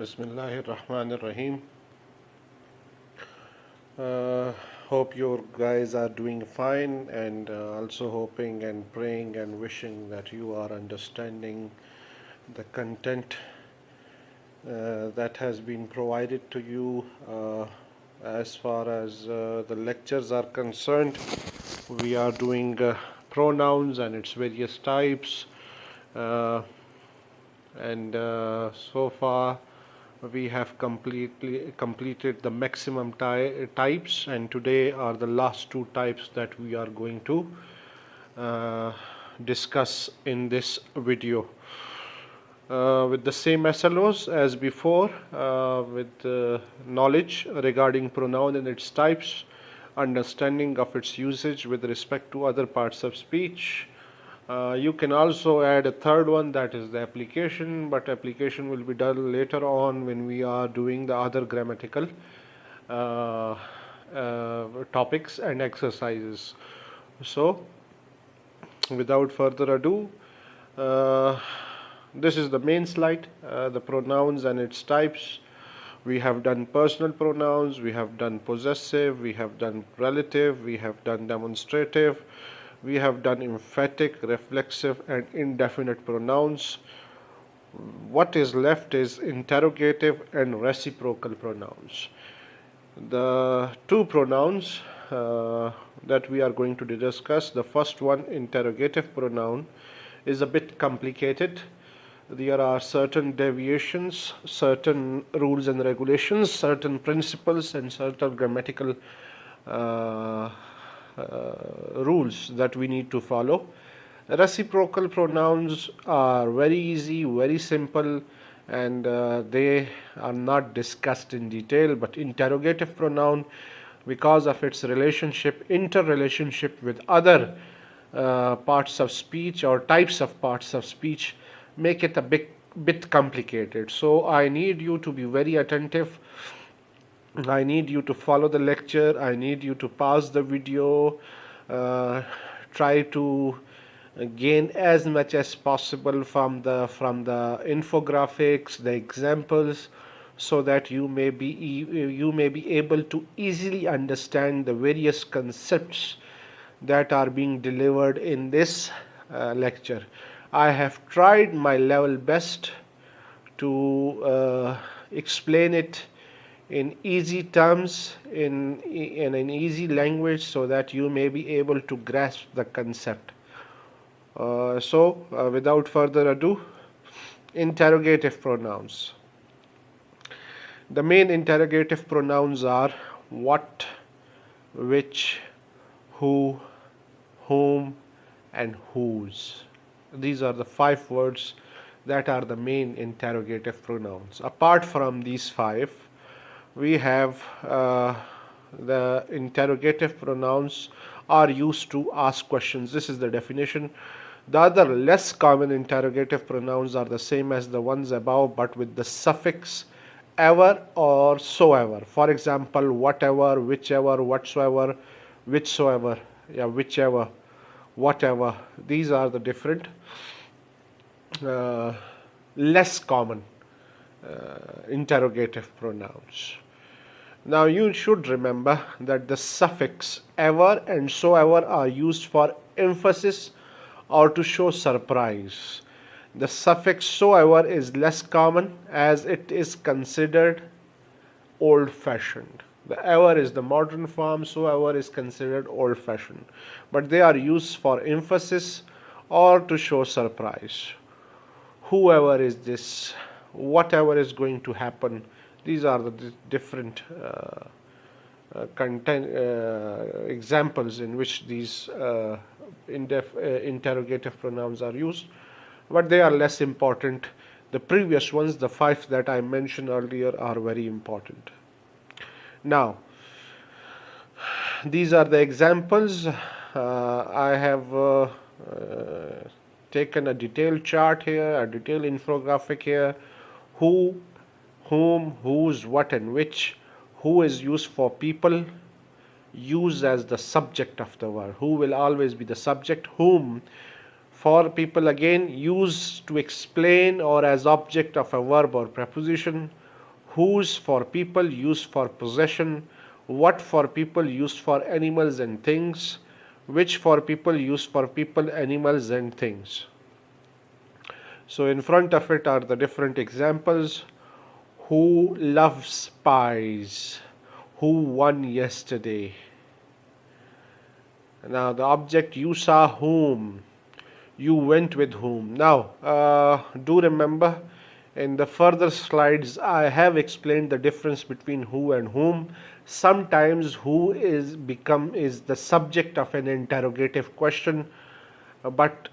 Bismillahir Rahmanir Rahim. Hope you guys are doing fine, and also hoping and praying and wishing that you are understanding the content that has been provided to you. As far as the lectures are concerned, we are doing pronouns and its various types, and so far we have completed the maximum types, and today are the last two types that we are going to discuss in this video. With the same SLOs as before, with knowledge regarding pronoun and its types, understanding of its usage with respect to other parts of speech. You can also add a third one, that is the application, but application will be done later on when we are doing the other grammatical topics and exercises. So, without further ado, this is the main slide, the pronouns and its types. We have done personal pronouns, we have done possessive, we have done relative, we have done demonstrative, we have done emphatic, reflexive, and indefinite pronouns. What is left is interrogative and reciprocal pronouns. The two pronouns that we are going to discuss, the first one, interrogative pronoun, is a bit complicated. There are certain deviations, certain rules and regulations, certain principles, and certain grammatical rules that we need to follow. Reciprocal pronouns are very easy, very simple, and they are not discussed in detail. But interrogative pronoun, because of its interrelationship with other parts of speech or types of parts of speech, make it a bit complicated. So I need you to be very attentive. I need you to follow the lecture. I need you to pause the video, try to gain as much as possible from the infographics, the examples, so that you may be able to easily understand the various concepts that are being delivered in this lecture. I have tried my level best to explain it in easy terms, in an easy language, so that you may be able to grasp the concept. Without further ado, interrogative pronouns. The main interrogative pronouns are what, which, who, whom, and whose. These are the 5 words that are the main interrogative pronouns. Apart from these 5, we have the interrogative pronouns are used to ask questions. This is the definition. The other less common interrogative pronouns are the same as the ones above, but with the suffix ever or soever. For example, whatever, whichever, whatsoever, whichsoever, whichever, whatever. These are the different less common interrogative pronouns. Now you should remember that the suffix ever and soever are used for emphasis or to show surprise. The suffix soever is less common as it is considered old-fashioned. The ever is the modern form, soever is considered old-fashioned. But they are used for emphasis or to show surprise. Whoever is this, whatever is going to happen. These are the different examples in which these interrogative pronouns are used, but they are less important. The previous ones, the 5 that I mentioned earlier, are very important. Now, these are the examples. I have taken a detailed chart here, a detailed infographic here. Who, whom, whose, what, and which. Who is used for people, used as the subject of the word. Who will always be the subject. Whom for people, again, used to explain or as object of a verb or preposition. whose for people used for possession, what for people used for animals and things, which for people used for people, animals and things. So in front of it are the different examples. Who loves pies? Who won yesterday? Now the object, you saw whom, you went with whom. Now do remember, in the further slides I have explained the difference between who and whom. Sometimes who is the subject of an interrogative question, but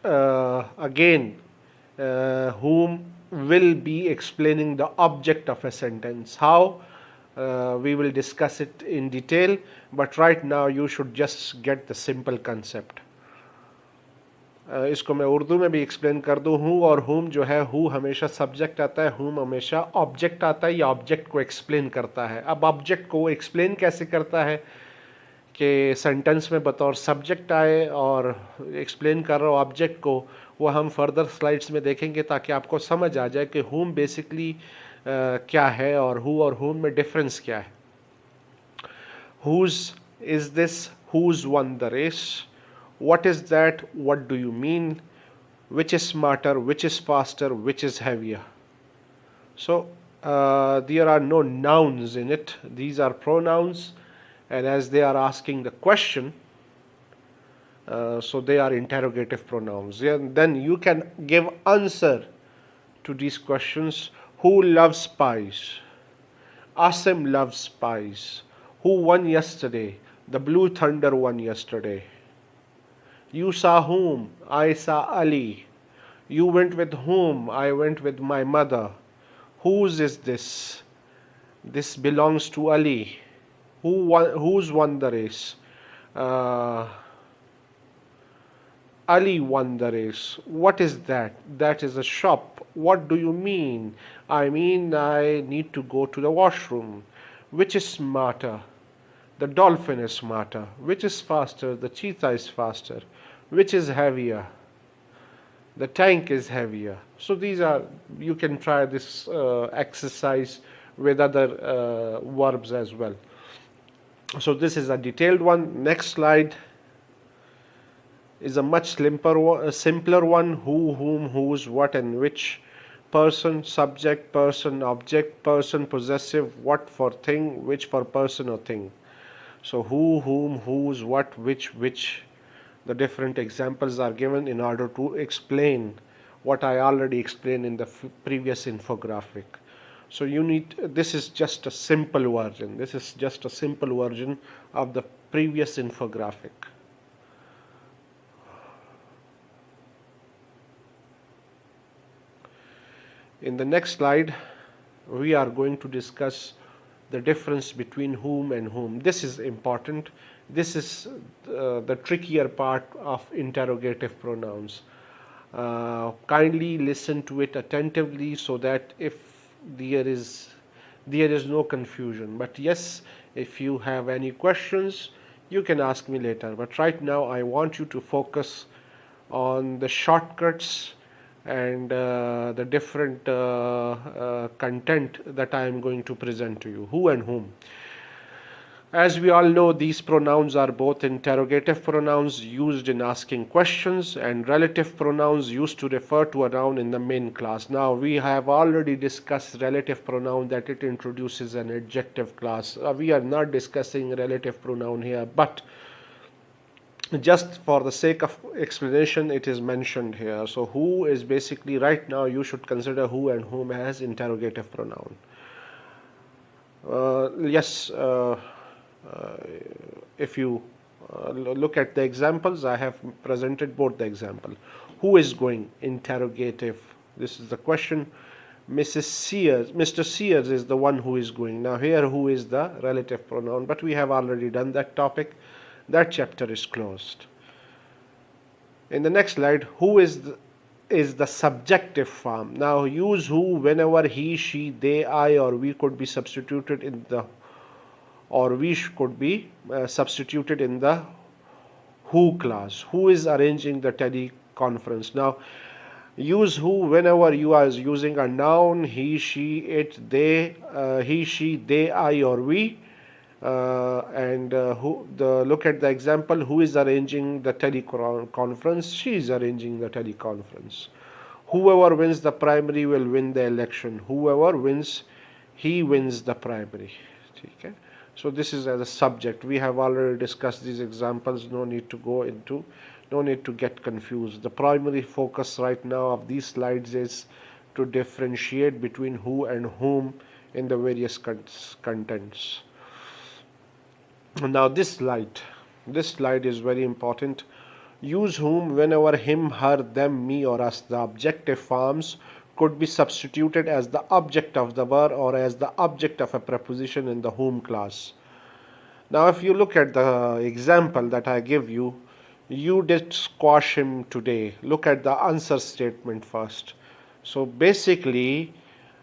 again whom will be explaining the object of a sentence. How? We will discuss it in detail, but right now you should just get the simple concept. इसको मैं उर्दू में भी explain कर दूं. हूँ और whom जो है, who हमेशा सब्जेक्ट आता है, whom हमेशा ऑब्जेक्ट आता है या ऑब्जेक्ट को एक्सप्लेन करता है. अब ऑब्जेक्ट को एक्सप्लेन कैसे करता है कि सेंटेंस में बतौर सब्जेक्ट आए और एक्सप्लेन कर रहा हो ऑब्जेक्ट को, वो हम फर्दर स्लाइड्स में देखेंगे ताकि आपको समझ आ जाए कि whom बेसिकली क्या है और who और whom में डिफरेंस क्या है. Whose is this? Who's won the race? What is that? What do you mean? Which is smarter? Which is faster? Which is heavier? So there are no nouns in it. These are pronouns, and as they are asking the question, so they are interrogative pronouns. Then you can give answer to these questions. Who loves pies? Asim loves pies. Who won yesterday? The Blue Thunder won yesterday. You saw whom? I saw Ali. You went with whom? I went with my mother. Whose is this? This belongs to Ali. Who's won the race? Ali won the race. What is that? That is a shop. What do you mean? I mean I need to go to the washroom. Which is smarter? The dolphin is smarter. Which is faster? The cheetah is faster. Which is heavier? The tank is heavier. So these are, you can try this exercise with other verbs as well. So this is a detailed one. Next slide is a much simpler one. Who, whom, whose, what and which. Person, subject, person, object, person, possessive, what for thing, which for person or thing. So who, whom, whose, what, which. The different examples are given in order to explain what I already explained in the previous infographic. So this is just a simple version. This is just a simple version of the previous infographic. In the next slide, we are going to discuss the difference between whom and whom. This is important. This is the trickier part of interrogative pronouns. Kindly listen to it attentively so that if there is no confusion. But yes, if you have any questions, you can ask me later. But right now, I want you to focus on the shortcuts and the different content that I am going to present to you. Who and whom. As we all know, these pronouns are both interrogative pronouns used in asking questions and relative pronouns used to refer to a noun in the main class. Now, we have already discussed relative pronoun, that it introduces an adjective class. We are not discussing relative pronoun here, but just for the sake of explanation, it is mentioned here. So who is basically, right now you should consider who and whom as interrogative pronoun. If you look at the examples, I have presented both the example. Who is going? Interrogative. This is the question. Mrs. Sears, Mr. Sears is the one who is going. Now here who is the relative pronoun, but we have already done that topic. That chapter is closed. In the next slide, who is the subjective form. Now use who whenever he, she, they, I or we could be substituted in the substituted in the who class. Who is arranging the teleconference? Now Use who whenever you are using a noun, he, she, it, they, he, she, they, I, or we. And look at the example. Who is arranging the teleconference? She is arranging the teleconference. Whoever wins the primary will win the election. Whoever wins, he wins the primary. Okay. So this is as a subject. We have already discussed these examples. No need to get confused. The primary focus right now of these slides is to differentiate between who and whom in the various contents. Now this slide is very important. Use whom whenever him, her, them, me, or us. The objective forms could be substituted as the object of the verb or as the object of a preposition in the whom clause. Now if you look at the example that I give you, you did squash him today. Look at the answer statement first. So basically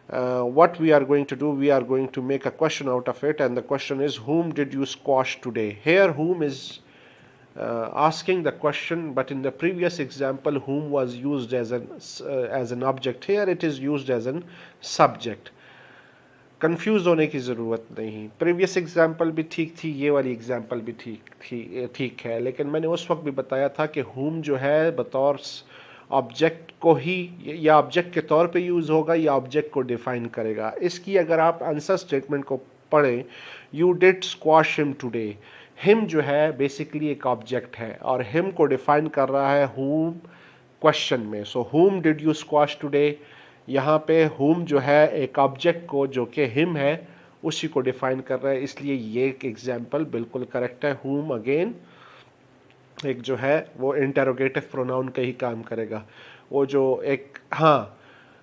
what we are going to do, we are going to make a question out of it, and the question is, whom did you squash today? Here whom is asking the question, but in the previous example whom was used as an object. Here it is used as an subject. Confuse होने की ज़रूरत नहीं. Previous example भी ठीक थी, ये वाली example भी ठीक है, लेकिन मैंने उस वक्त भी बताया था कि whom जो है बतौर ऑब्जेक्ट को ही या ऑब्जेक्ट के तौर पे यूज़ होगा या ऑब्जेक्ट को डिफाइन करेगा. इसकी अगर आप आंसर स्टेटमेंट को पढ़ें, you did squash him today, him जो है बेसिकली एक ऑब्जेक्ट है और हिम को डिफाइन कर रहा है whom क्वेश्चन में. सो whom did you squash today, यहाँ पे whom जो है एक ऑब्जेक्ट को जो कि हिम है उसी को डिफाइन कर रहा है, इसलिए ये एक एग्जाम्पल बिल्कुल करेक्ट है. whom अगेन एक जो है वो इंटरोगेटिव प्रोनाउन का ही काम करेगा. वो जो एक, हाँ,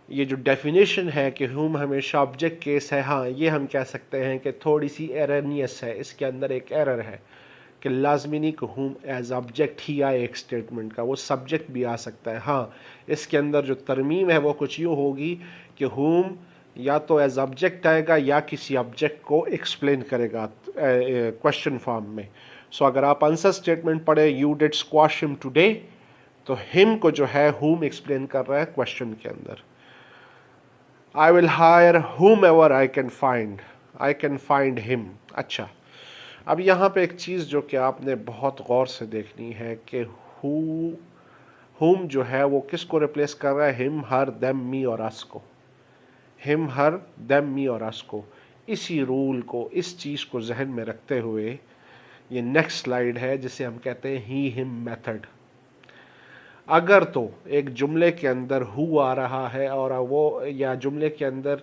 ये जो डेफिनेशन है कि whom हमेशा ऑब्जेक्ट केस है, हाँ ये हम कह सकते हैं कि थोड़ी सी एरनियस है, इसके अंदर एक एरर है कि लाजमी नहीं कि whom एज ऑब्जेक्ट ही आए एक स्टेटमेंट का, वो सब्जेक्ट भी आ सकता है. हाँ, इसके अंदर जो तरमीम है वो कुछ यूँ होगी कि whom या तो एज ऑब्जेक्ट आएगा या किसी ऑब्जेक्ट को एक्सप्लेन करेगा क्वेश्चन फॉर्म में. सो अगर आप आंसर स्टेटमेंट पढ़े, you did squash him today, तो हिम को जो है whom एक्सप्लेन कर रहा है क्वेश्चन के अंदर. I will hire whom ever I can find him. अच्छा, अब यहाँ पे एक चीज़ जो कि आपने बहुत गौर से देखनी है कि whom जो है वो किसको रिप्लेस कर रहा है, हिम, हर, देम, मी और अस को. हिम, हर, देम, मी और अस को. इसी रूल को, इस चीज़ को जहन में रखते हुए ये नेक्स्ट स्लाइड है जिसे हम कहते हैं ही हिम मेथड. अगर तो एक जुमले के अंदर हु आ रहा है और वो, या जुमले के अंदर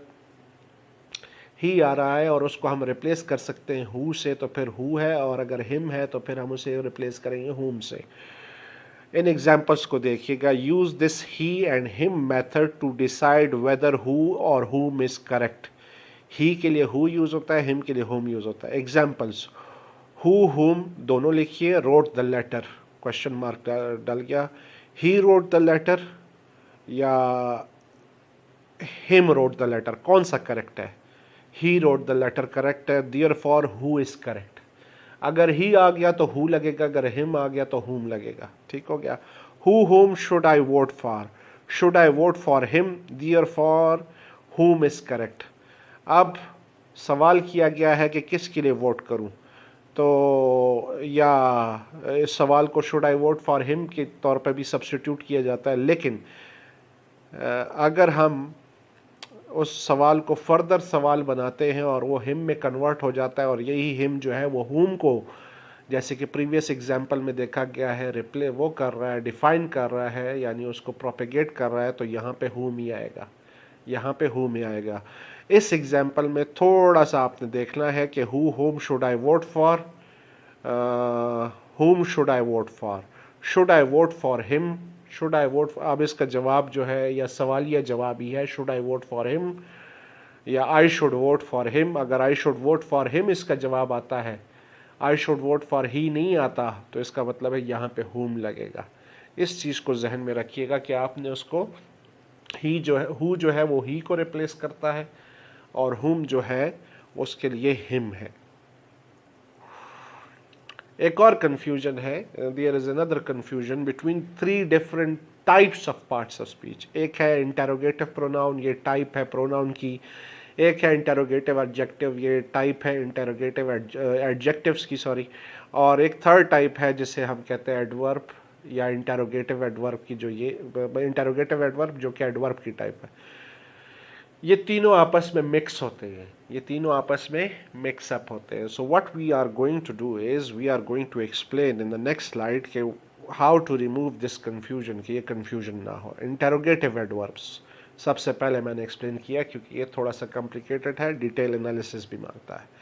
ही आ रहा है और उसको हम रिप्लेस कर सकते हैं हु से, तो फिर हु है, और अगर हिम है तो फिर हम उसे रिप्लेस करेंगे हुम से. इन एग्जाम्पल्स को देखिएगा. Use this he and him method to decide whether who और हुम इज करेक्ट. ही के लिए हु यूज होता है, हिम के लिए हुम यूज होता है. एग्जाम्पल्स, हु, हुम दोनों लिखिए. Wrote the letter, question mark डल गया. ही रोट द लेटर या हिम रोट द लेटर, कौन सा करेक्ट है? He wrote the letter correct है. Therefore who is correct. अगर ही आ गया तो हु लगेगा, अगर हिम आ गया तो हुम लगेगा. ठीक हो गया. हु हुम should I vote for, should I vote for him, therefore हुम इज करेक्ट. अब सवाल किया गया है कि किसके लिए वोट करूं, तो या इस सवाल को should I vote for him के तौर पर भी सब्स्टिट्यूट किया जाता है, लेकिन अगर हम उस सवाल को फर्दर सवाल बनाते हैं और वो हिम में कन्वर्ट हो जाता है और यही हिम जो है वो हुम को, जैसे कि प्रीवियस एग्जाम्पल में देखा गया है, रिप्ले वो कर रहा है, डिफाइन कर रहा है, यानी उसको प्रोपेगेट कर रहा है, तो यहाँ पे हुम ही आएगा, यहाँ पे हुम ही आएगा. इस एग्जाम्पल में थोड़ा सा आपने देखना है कि हु हुम शुड आई वोट फॉर, हुम should I vote for, should I vote for him, should I vote. अब इसका जवाब जो है या सवालिया जवाब ही है, should I vote for him या I should vote for him. अगर I should vote for him इसका जवाब आता है, I should vote for he नहीं आता, तो इसका मतलब है यहाँ पे हुम लगेगा. इस चीज़ को जहन में रखिएगा कि आपने उसको ही जो है, हु जो है वो ही को रिप्लेस करता है और हुम जो है उसके लिए हिम है. एक और कंफ्यूजन है, there is another confusion between 3 different types of parts of speech. एक है इंटेरोगेटिव प्रोनाउन, ये टाइप है प्रोनाउन की। एक है इंटेरोगेटिव एडजेक्टिव, ये टाइप है इंटेरोगेटिव एडजेक्टिव्स की, सॉरी। और एक थर्ड टाइप है जिसे हम कहते हैं एडवर्ब या इंटेरोगेटिव एडवर्ब की, जो ये इंटेरोगेटिव एडवर्ब जो कि एडवर्ब की टाइप है। ये तीनों आपस में मिक्स होते हैं, ये तीनों आपस में मिक्स अप होते हैं। So what we are going to do is we are going to explain in the next slide के how to remove this confusion, कि ये कंफ्यूजन ना हो। इंटेरोगेटिव एडवर्ब्स सबसे पहले मैंने एक्सप्लेन किया क्योंकि ये थोड़ा सा कॉम्प्लिकेटेड है, डिटेल एनालिसिस भी मांगता है।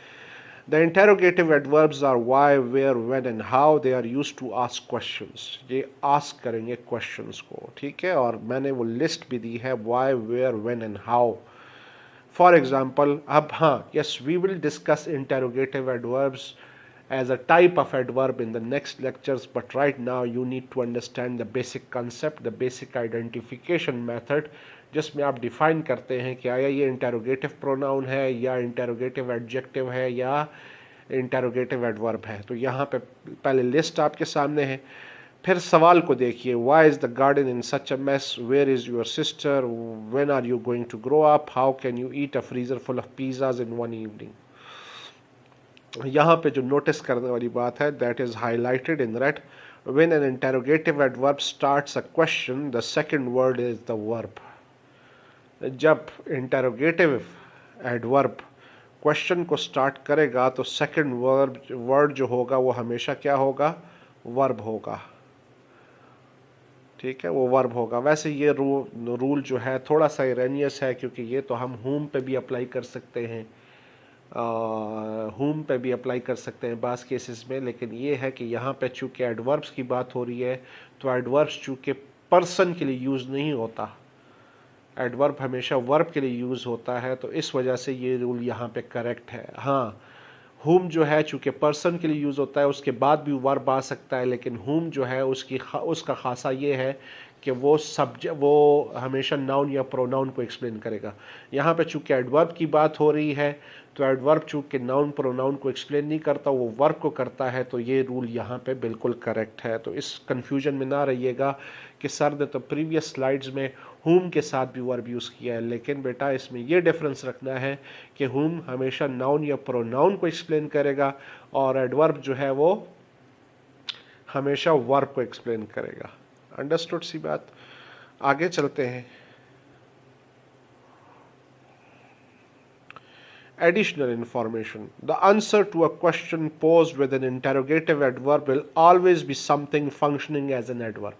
The interrogative adverbs are why, where, when and how. They are used to ask questions. ये ask करेंगे questions को, ठीक है। और मैंने वो list भी दी है, why, where, when and how. For example, अब हाँ, yes, we will discuss interrogative adverbs as a type of adverb in the next lectures, but right now you need to understand the basic concept, the basic identification method, जिसमें आप define करते हैं कि आया ये interrogative pronoun है या interrogative adjective है या इंटेरोगेटिव एडवर्ब है। तो यहाँ पे पहले लिस्ट आपके सामने है, फिर सवाल को देखिए, why is the garden in such a mess, where is your sister, when are you going to grow up, how can you eat a freezer full of pizzas in one evening. यहाँ पे जो notice करने वाली बात है, that is highlighted in red. When an interrogative adverb starts a question, the second word is the verb. जब interrogative adverb question को start करेगा तो सेकंड वर्ड जो होगा वो हमेशा क्या होगा, वर्ब होगा, ठीक है, वो वर्ब होगा। वैसे ये रूल जो है थोड़ा सा इरेनियस है, क्योंकि ये तो हम होम पे भी अप्लाई कर सकते हैं, होम पे भी अप्लाई कर सकते हैं बास केसेस में। लेकिन ये है कि यहाँ पे चूंकि एडवर्ब्स की बात हो रही है, तो एडवर्ब्स चूंकि पर्सन के लिए यूज़ नहीं होता, एडवर्ब हमेशा वर्ब के लिए यूज़ होता है, तो इस वजह से ये रूल यहाँ पे करेक्ट है। हाँ, हुम जो है चूँकि पर्सन के लिए यूज़ होता है, उसके बाद भी वर्ब आ सकता है, लेकिन हुम जो है उसका खासा ये है कि वो हमेशा नाउन या प्रोनाउन को एक्सप्लेन करेगा। यहाँ पे चूँकि एडवर्ब की बात हो रही है, तो एडवर्ब चूँकि नाउन प्रोनाउन को एक्सप्लेन नहीं करता, वो वर्ब को करता है, तो ये रूल यहाँ पे बिल्कुल करेक्ट है। तो इस कन्फ्यूजन में ना रहिएगा कि सर ने तो प्रीवियस स्लाइड्स में हुम के साथ भी वर्ब यूज़ किया है, लेकिन बेटा इसमें ये डिफरेंस रखना है कि हुम हमेशा नाउन या प्रोनाउन को एक्सप्लेन करेगा और एडवर्ब जो है वो हमेशा वर्ब को एक्सप्लेन करेगा। अंडरस्टूड सी बात। आगे चलते हैं। Additional information. The answer to a question posed with an interrogative adverb will always be something functioning as an adverb.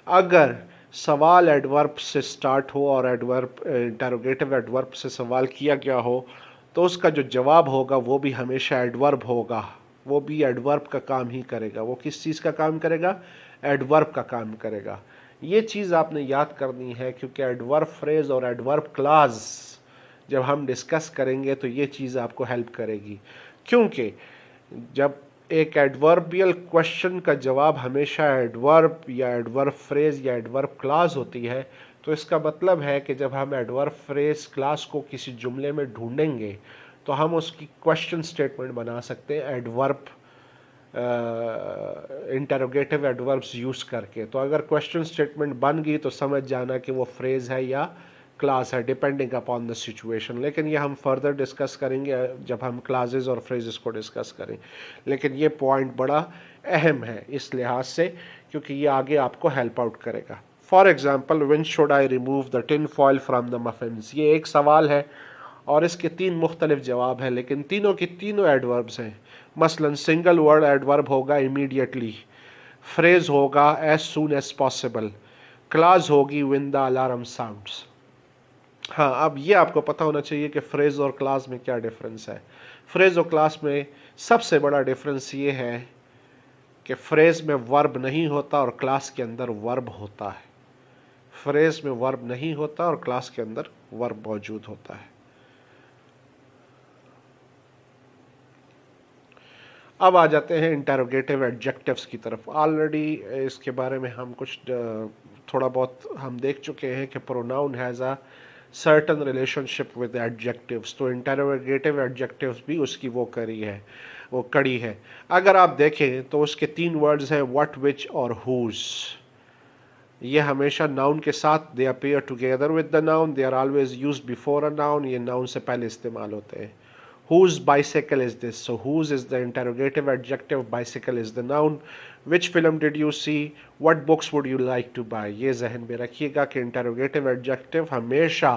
अगर सवाल एडवर्ब से स्टार्ट हो और एडवर्ब इंटेरोगेटिव एडवर्ब से सवाल किया गया हो, तो उसका जो जवाब होगा वो भी हमेशा एडवर्ब होगा, वो भी एडवर्ब का काम ही करेगा। वो किस चीज़ का काम करेगा, एडवर्ब का काम करेगा। ये चीज़ आपने याद करनी है, क्योंकि एडवर्ब फ्रेज और एडवर्ब क्लाज जब हम डिस्कस करेंगे तो ये चीज़ आपको हेल्प करेगी। क्योंकि जब एक एडवर्बियल क्वेश्चन का जवाब हमेशा एडवर्ब या एडवर्ब फ्रेज या एडवर्ब क्लास होती है, तो इसका मतलब है कि जब हम एडवर्ब फ्रेज क्लास को किसी जुमले में ढूंढेंगे तो हम उसकी क्वेश्चन स्टेटमेंट बना सकते हैं एडवर्ब इंटरोगेटिव एडवर्ब्स यूज़ करके। तो अगर क्वेश्चन स्टेटमेंट बन गई तो समझ जाना कि वो फ्रेज है या क्लास है, डिपेंडिंग अपॉन द सिचुएशन। लेकिन ये हम फर्दर डिस्कस करेंगे जब हम क्लासेस और फ्रेजेस को डिस्कस करें। लेकिन ये पॉइंट बड़ा अहम है इस लिहाज से, क्योंकि ये आगे आपको हेल्प आउट करेगा। For example, when should I remove the tin foil from the muffins. ये एक सवाल है और इसके 3 मुख्तलिफ जवाब हैं, लेकिन तीनों की तीनों एडवर्ब्स हैं। मसलन सिंगल वर्ड एडवर्ब होगा इमीडिएटली, फ्रेज होगा as soon as possible, clause होगी व्हेन द अलार्म साउंड्स। हाँ, अब ये आपको पता होना चाहिए कि फ्रेज और क्लास में क्या डिफरेंस है। फ्रेज और क्लास में सबसे बड़ा डिफरेंस ये है कि फ्रेज में वर्ब नहीं होता और क्लास के अंदर वर्ब होता है। फ्रेज में वर्ब नहीं होता और क्लास के अंदर वर्ब मौजूद होता है। अब आ जाते हैं इंटेरोगेटिव एडजेक्टिव्स की तरफ। ऑलरेडी इसके बारे में हम कुछ थोड़ा बहुत हम देख चुके हैं कि pronoun has a certain relationship with adjectives, तो इंटेरोगेटिव एडजेक्टिव्स भी उसकी वो करी है। वो कड़ी है। अगर आप देखें तो उसके 3 वर्ड्स हैं, व्हाट, विच और हुज। ये हमेशा नाउन के साथ they appear together with the noun, they are always used before a noun, ये नाउन से पहले इस्तेमाल होते हैं। Whose bicycle is this? So whose is the interrogative adjective, bicycle is the noun. Which film did you see? What books would you like to buy? ये जहन में रखिएगा कि interrogative adjective हमेशा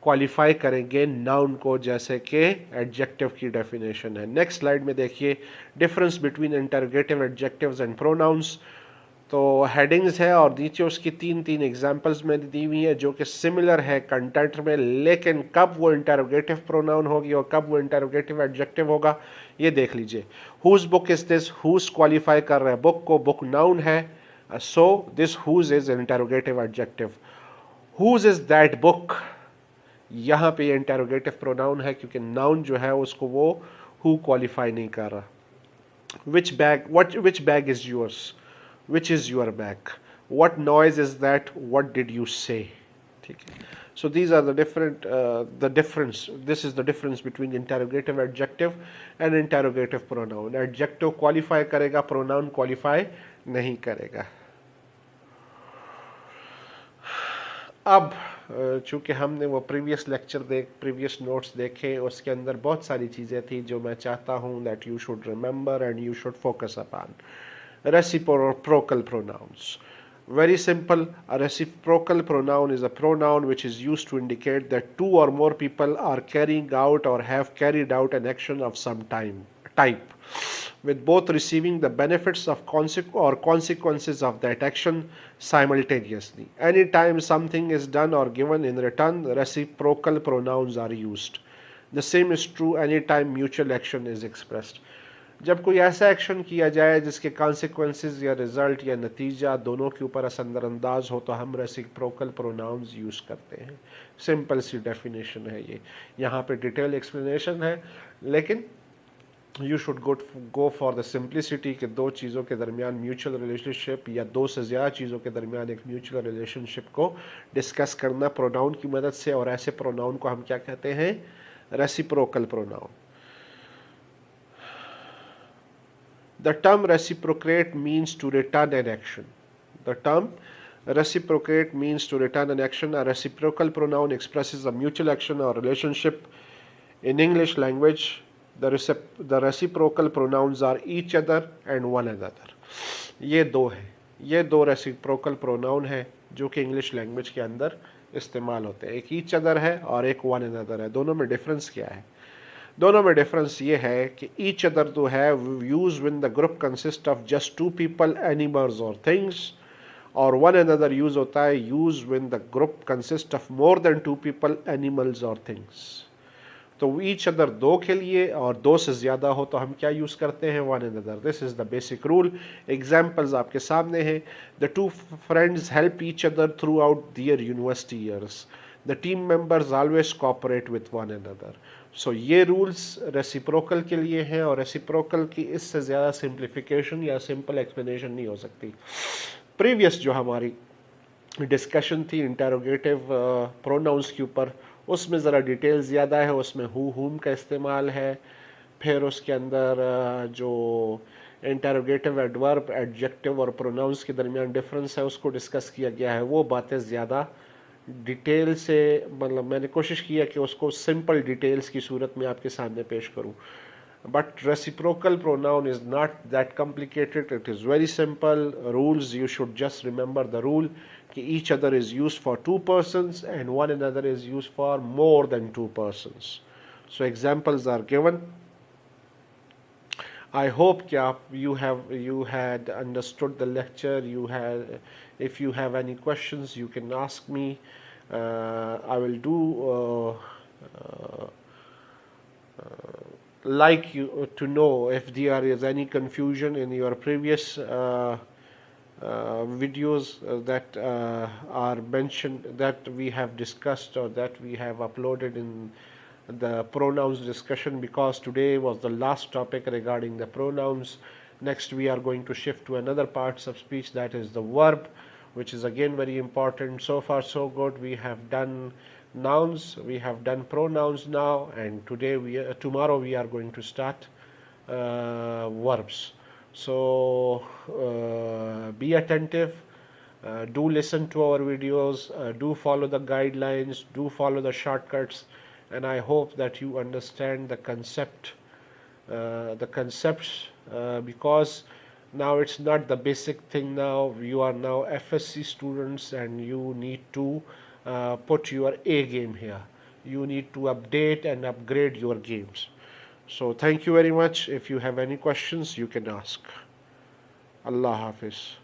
क्वालिफाई करेंगे नाउन को, जैसे कि एडजेक्टिव की डेफिनेशन है। नेक्स्ट स्लाइड में देखिए difference between interrogative adjectives and pronouns. तो हेडिंग्स है और नीचे उसकी तीन एग्जांपल्स में दी हुई है जो कि सिमिलर है कंटेंट में, लेकिन कब वो इंटरोगेटिव प्रोनाउन होगी और कब वो इंटरोगेटिव एडजेक्टिव होगा ये देख लीजिए। Whose book is this, whose qualify कर रहे हैं बुक को, बुक नाउन है, so this whose is interrogative adjective. Whose is that book, यहाँ पे इंटरोगेटिव प्रोनाउन है क्योंकि नाउन जो है उसको वो हु क्वालिफाई नहीं कर रहा। Which bag, which bag is yours, which is your bag, what noise is that, what did you say, ठीक है। So these are the difference, this is the difference between interrogative adjective and interrogative pronoun। adjective qualify करेगा, pronoun qualify नहीं करेगा। अब चूंकि हमने वो previous notes देखे, उसके अंदर बहुत सारी चीज़ें थी जो मैं चाहता हूँ that you should remember and you should focus upon। Reciprocal pronouns. Very simple. A reciprocal pronoun is a pronoun which is used to indicate that two or more people are carrying out or have carried out an action of some type, with both receiving the benefits of consequences of that action simultaneously. Anytime something is done or given in return, reciprocal pronouns are used. The same is true anytime mutual action is expressed. जब कोई ऐसा action किया जाए जिसके consequences या result या नतीजा दोनों के ऊपर असरअंदाज हो तो हम रेसिप्रोकल प्रोनाउंस यूज़ करते हैं। सिंपल सी डेफिनेशन है ये, यहाँ पे डिटेल एक्सप्लेनेशन है, लेकिन you should go for the simplicity कि दो चीज़ों के दरमियान म्यूचुअल रिलेशनशिप या दो से ज़्यादा चीज़ों के दरमियान एक म्यूचुअल रिलेशनशिप को डिस्कस करना प्रोनाउन की मदद से, और ऐसे प्रोनाउन को हम क्या कहते हैं, reciprocal pronoun. The term reciprocate means to return an action. The term reciprocate means to return an action. A reciprocal pronoun expresses a mutual action or relationship. In English language, the reciprocal pronouns are each other and one another. ये दो reciprocal pronoun है जो कि English language के अंदर इस्तेमाल होते हैं। एक each other है और एक one another है। दोनों में डिफरेंस क्या है? दोनों में डिफरेंस ये है कि ईच अदर तो है use when the group consist of just two people, animals और थिंग्स, और वन अनदर यूज होता है use when the group consist of more than two people, animals और थिंग्स। तो ईच अदर दो के लिए, और दो से ज़्यादा हो तो हम क्या यूज़ करते हैं, one another. This is the basic rule. Examples आपके सामने हैं। The two friends help each other throughout their university years. The team members always cooperate with one another. So ये रूल्स रेसिप्रोकल के लिए हैं, और रेसिप्रोकल की इससे ज़्यादा सिंप्लीफिकेशन या सिंपल एक्सप्लेनेशन नहीं हो सकती। प्रीवियस जो हमारी डिस्कशन थी इंटरोगेटिव प्रोनाउंस के ऊपर, उसमें ज़रा डिटेल ज़्यादा है, उसमें हुम का इस्तेमाल है, फिर उसके अंदर जो इंटरोगेटिव एडवर्ब, एडजेक्टिव और प्रोनाउंस के दरमियान डिफरेंस है उसको डिस्कस किया गया है। वो बातें ज़्यादा डिटेल से, मतलब मैंने कोशिश किया कि उसको सिंपल डिटेल्स की सूरत में आपके सामने पेश करूं। But reciprocal pronoun is not that complicated, it is very simple rules. You should just remember the rule कि each other is used for two persons and one another is used for more than two persons. So examples are given. I hope you had understood the lecture. If you have any questions, you can ask me. I will do like you to know if there is any confusion in your previous videos that are mentioned, that we have discussed or that we have uploaded in the pronouns discussion, because today was the last topic regarding the pronouns. Next we are going to shift to another parts of speech, that is the verb, which is again very important. So far so good. We have done nouns, we have done pronouns now, and tomorrow we are going to start verbs. So be attentive, do listen to our videos, do follow the guidelines, do follow the shortcuts, and I hope that you understand the concepts, because now it's not the basic thing. Now you are now FSC students and you need to put your A game here. You need to update and upgrade your games. So thank you very much. If you have any questions, you can ask. Allah Hafiz.